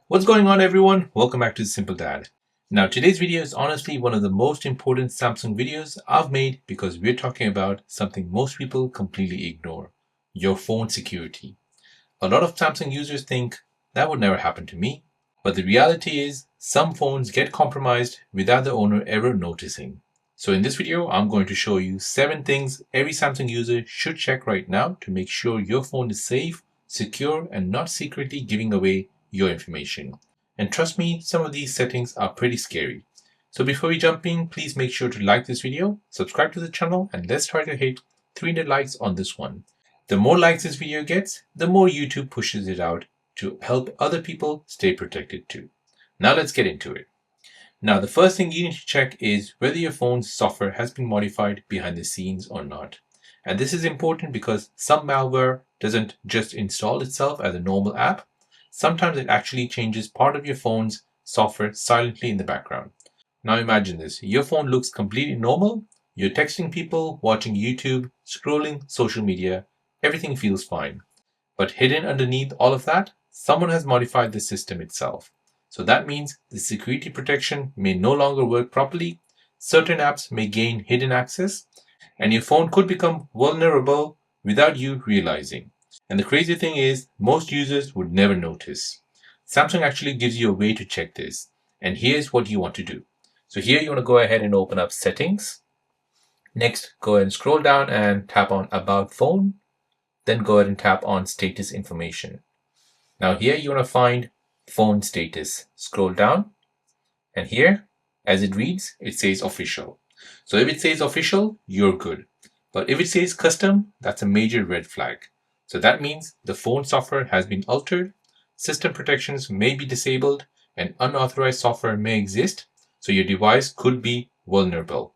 What's going on, everyone? Welcome back to The Simple Dad. Now, today's video is honestly one of the most important Samsung videos I've made because we're talking about something most people completely ignore: your phone security. A lot of Samsung users think that would never happen to me, but the reality is some phones get compromised without the owner ever noticing. So in this video, I'm going to show you 7 things every Samsung user should check right now to make sure your phone is safe, secure, and not secretly giving away your information. And trust me, some of these settings are pretty scary. So before we jump in, please make sure to like this video, subscribe to the channel, and let's try to hit 300 likes on this one. The more likes this video gets, the more YouTube pushes it out to help other people stay protected too. Now let's get into it. Now, the first thing you need to check is whether your phone's software has been modified behind the scenes or not. And this is important because some malware doesn't just install itself as a normal app. Sometimes it actually changes part of your phone's software silently in the background. Now imagine this. Your phone looks completely normal. You're texting people, watching YouTube, scrolling social media. Everything feels fine. But hidden underneath all of that, someone has modified the system itself. So that means the security protection may no longer work properly, certain apps may gain hidden access, and your phone could become vulnerable without you realizing. And the crazy thing is, most users would never notice. Samsung actually gives you a way to check this, and here's what you want to do. So here you want to go ahead and open up Settings. Next, go ahead and scroll down and tap on About Phone. Then go ahead and tap on Status Information. Now here you want to find Phone Status. Scroll down, and here, as it reads, it says Official. So if it says Official, you're good. But if it says Custom, that's a major red flag. So that means the phone software has been altered, system protections may be disabled, and unauthorized software may exist, so your device could be vulnerable.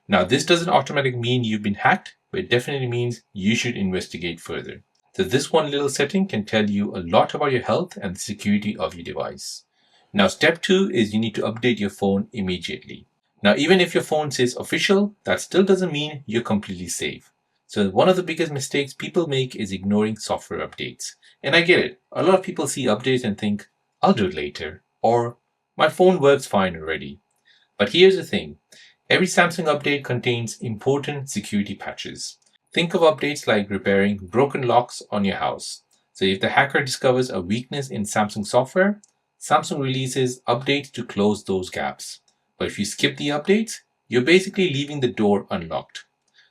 Now, this doesn't automatically mean you've been hacked, but it definitely means you should investigate further. So this one little setting can tell you a lot about your health and the security of your device. Now, step 2 is you need to update your phone immediately. Now, even if your phone says Official, that still doesn't mean you're completely safe. So one of the biggest mistakes people make is ignoring software updates. And I get it. A lot of people see updates and think, I'll do it later, or my phone works fine already. But here's the thing. Every Samsung update contains important security patches. Think of updates like repairing broken locks on your house. So if the hacker discovers a weakness in Samsung software, Samsung releases updates to close those gaps. But if you skip the updates, you're basically leaving the door unlocked.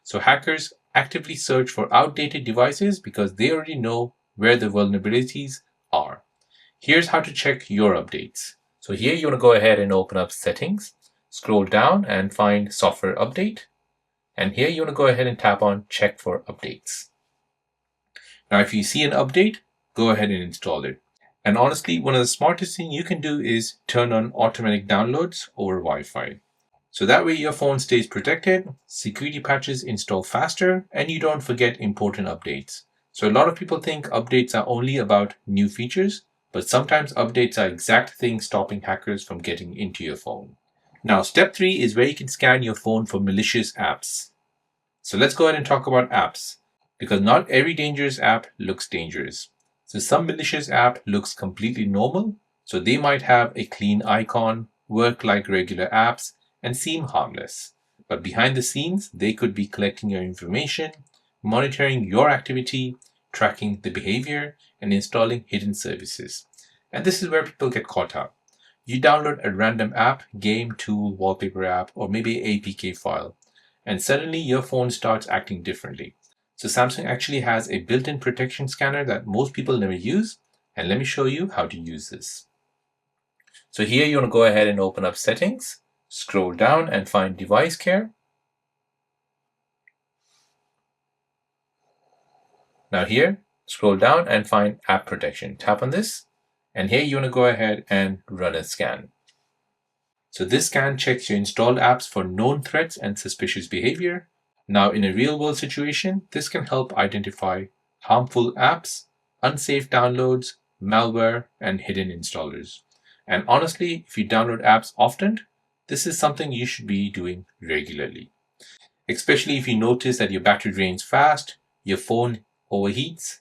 So hackers actively search for outdated devices because they already know where the vulnerabilities are. Here's how to check your updates. So here you want to go ahead and open up Settings, scroll down and find Software Update. And here you want to go ahead and tap on Check for Updates. Now, if you see an update, go ahead and install it. And honestly, one of the smartest things you can do is turn on automatic downloads over Wi-Fi. So that way your phone stays protected, security patches install faster, and you don't forget important updates. So a lot of people think updates are only about new features, but sometimes updates are exact things stopping hackers from getting into your phone. Now, step 3 is where you can scan your phone for malicious apps. So let's go ahead and talk about apps, because not every dangerous app looks dangerous. So some malicious app looks completely normal, so they might have a clean icon, work like regular apps, and seem harmless. But behind the scenes, they could be collecting your information, monitoring your activity, tracking the behavior, and installing hidden services. And this is where people get caught up. You download a random app, game, tool, wallpaper app, or maybe an APK file, and suddenly your phone starts acting differently. So Samsung actually has a built-in protection scanner that most people never use, and let me show you how to use this. So here you want to go ahead and open up Settings, scroll down and find Device Care. Now here, scroll down and find App Protection. Tap on this, and here you want to go ahead and run a scan. So this scan checks your installed apps for known threats and suspicious behavior. Now, in a real-world situation, this can help identify harmful apps, unsafe downloads, malware, and hidden installers. And honestly, if you download apps often, this is something you should be doing regularly. Especially if you notice that your battery drains fast, your phone overheats,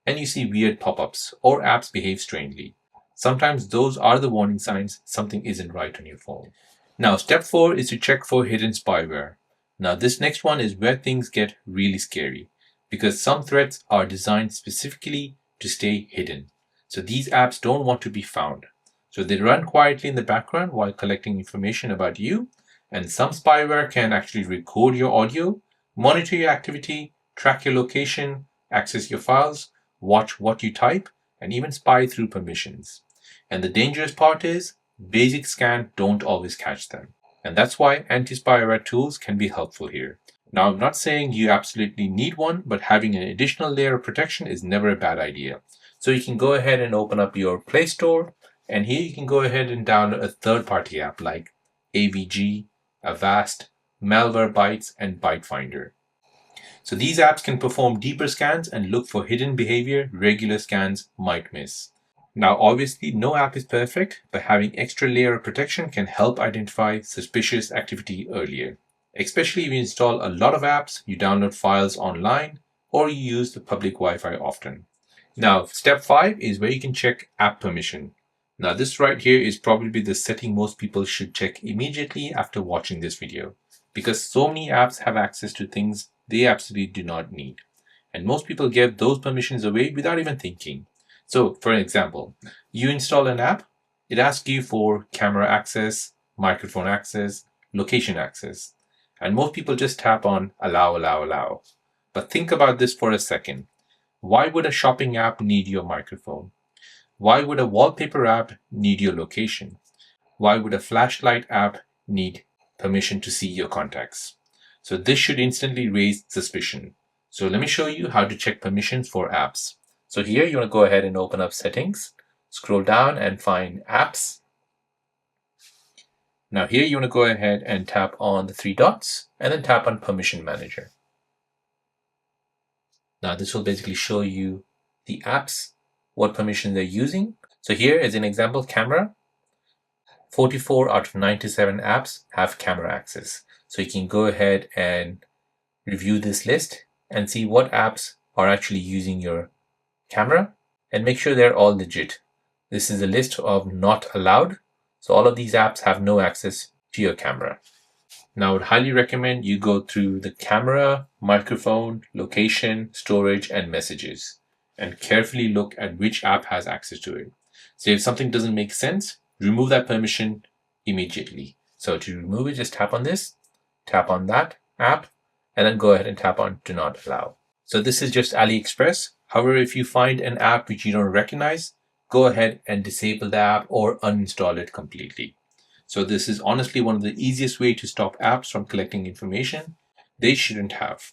and you see weird pop-ups or apps behave strangely. sometimes those are the warning signs something isn't right on your phone. Now, step 4 is to check for hidden spyware. Now, this next one is where things get really scary because some threats are designed specifically to stay hidden. So these apps don't want to be found. So they run quietly in the background while collecting information about you. And some spyware can actually record your audio, monitor your activity, track your location, access your files, watch what you type, and even spy through permissions. And the dangerous part is, basic scans don't always catch them. And that's why anti-spyware tools can be helpful here. Now, I'm not saying you absolutely need one, but having an additional layer of protection is never a bad idea. So you can go ahead and open up your Play Store, and here you can go ahead and download a third-party app like AVG, Avast, Malwarebytes, and Bytefinder. So these apps can perform deeper scans and look for hidden behavior regular scans might miss. Now, obviously, no app is perfect, but having extra layer of protection can help identify suspicious activity earlier. Especially if you install a lot of apps, you download files online, or you use the public Wi-Fi often. Now, step 5 is where you can check app permission. Now, this right here is probably the setting most people should check immediately after watching this video, because so many apps have access to things they absolutely do not need. And most people give those permissions away without even thinking. So, for example, you install an app, it asks you for camera access, microphone access, location access. And most people just tap on allow, allow, allow. But think about this for a second. Why would a shopping app need your microphone? Why would a wallpaper app need your location? Why would a flashlight app need permission to see your contacts? So this should instantly raise suspicion. So let me show you how to check permissions for apps. So here you want to go ahead and open up settings, scroll down and find apps. Now here you want to go ahead and tap on the 3 dots and then tap on permission manager. Now this will basically show you the apps, what permission they're using. So here is an example camera. 44 out of 97 apps have camera access. So you can go ahead and review this list and see what apps are actually using your camera and make sure they're all legit. This is a list of not allowed. So all of these apps have no access to your camera. Now I would highly recommend you go through the camera, microphone, location, storage, and messages and carefully look at which app has access to it. So if something doesn't make sense, remove that permission immediately. So to remove it, just tap on this, tap on that app, and then go ahead and tap on do not allow. So this is just AliExpress. However, if you find an app which you don't recognize, go ahead and disable the app or uninstall it completely. So this is honestly one of the easiest way to stop apps from collecting information they shouldn't have.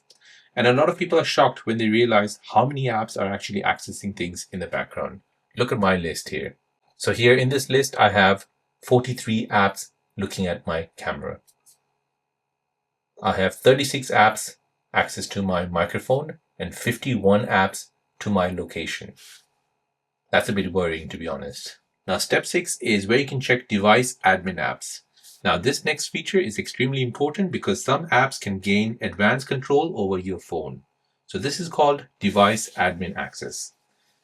And a lot of people are shocked when they realize how many apps are actually accessing things in the background. Look at my list here. So here in this list, I have 43 apps looking at my camera. I have 36 apps access to my microphone and 51 apps to my location. That's a bit worrying, to be honest. Now, step 6 is where you can check device admin apps. Now, this next feature is extremely important because some apps can gain advanced control over your phone. So this is called device admin access.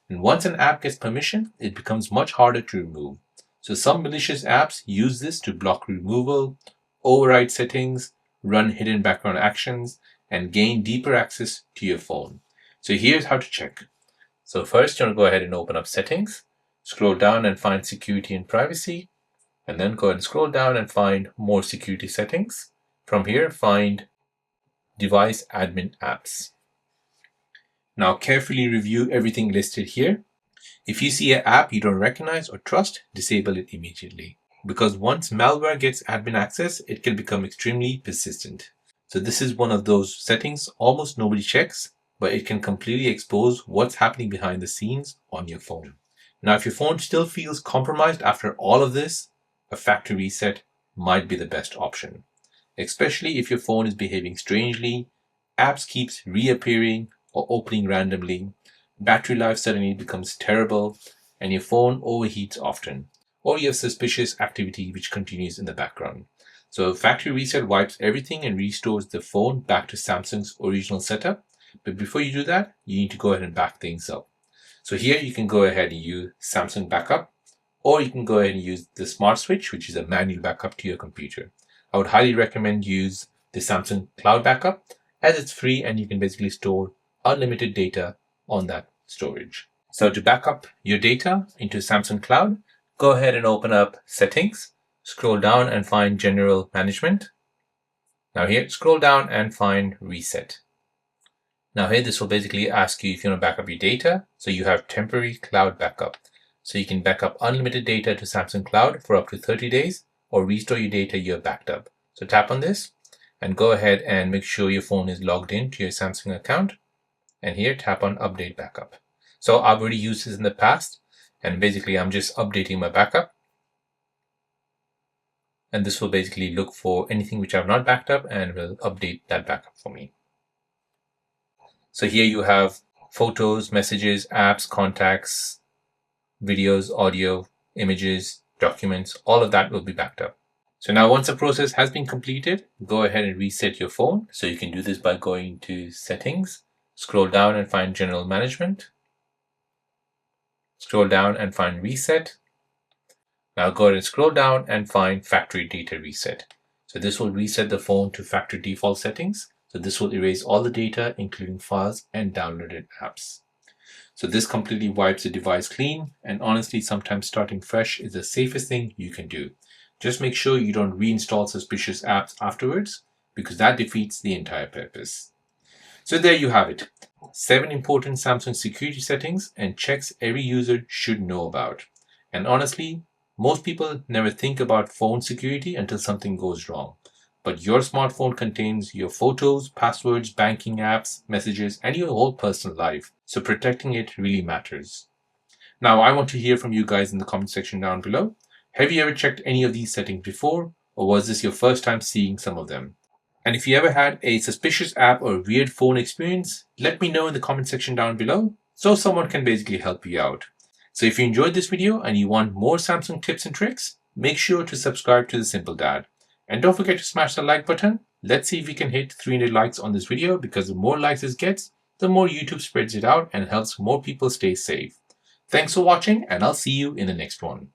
And once an app gets permission, it becomes much harder to remove. So some malicious apps use this to block removal, override settings, run hidden background actions, and gain deeper access to your phone. So here's how to check. So first, you want to go ahead and open up settings, scroll down and find security and privacy, and then go ahead and scroll down and find more security settings. From here, find device admin apps. Now carefully review everything listed here. If you see an app you don't recognize or trust, disable it immediately. Because once malware gets admin access, it can become extremely persistent. So this is one of those settings almost nobody checks, but it can completely expose what's happening behind the scenes on your phone. Now, if your phone still feels compromised after all of this, a factory reset might be the best option. Especially if your phone is behaving strangely, apps keeps reappearing or opening randomly, battery life suddenly becomes terrible, and your phone overheats often, or you have suspicious activity which continues in the background. So factory reset wipes everything and restores the phone back to Samsung's original setup. But before you do that, you need to go ahead and back things up. So here you can go ahead and use Samsung Backup, or you can go ahead and use the smart switch, which is a manual backup to your computer. I would highly recommend use the Samsung Cloud Backup as it's free and you can basically store unlimited data on that storage. So to back up your data into Samsung Cloud, go ahead and open up Settings, scroll down and find General Management. Now here, scroll down and find Reset. Now here, this will basically ask you if you want to back up your data. So you have temporary cloud backup. So you can back up unlimited data to Samsung Cloud for up to 30 days or restore your data you have backed up. So tap on this and go ahead and make sure your phone is logged in to your Samsung account. And here, tap on Update Backup. So I've already used this in the past, and basically I'm just updating my backup. And this will basically look for anything which I've not backed up and will update that backup for me. So here you have photos, messages, apps, contacts, videos, audio, images, documents, all of that will be backed up. So now once the process has been completed, go ahead and reset your phone. So you can do this by going to Settings, scroll down and find General Management. Scroll down and find Reset. Now go ahead and scroll down and find Factory Data Reset. So this will reset the phone to factory default settings. So this will erase all the data, including files and downloaded apps. So this completely wipes the device clean, and honestly, sometimes starting fresh is the safest thing you can do. Just make sure you don't reinstall suspicious apps afterwards, because that defeats the entire purpose. So there you have it. 7 important Samsung security settings and checks every user should know about. And honestly, most people never think about phone security until something goes wrong. But your smartphone contains your photos, passwords, banking apps, messages, and your whole personal life. So protecting it really matters. Now, I want to hear from you guys in the comment section down below. Have you ever checked any of these settings before, or was this your first time seeing some of them? And if you ever had a suspicious app or weird phone experience, let me know in the comment section down below so someone can basically help you out. So if you enjoyed this video and you want more Samsung tips and tricks, make sure to subscribe to The Simple Dad. And don't forget to smash the like button. Let's see if we can hit 300 likes on this video, because the more likes it gets, the more YouTube spreads it out and helps more people stay safe. Thanks for watching, and I'll see you in the next one.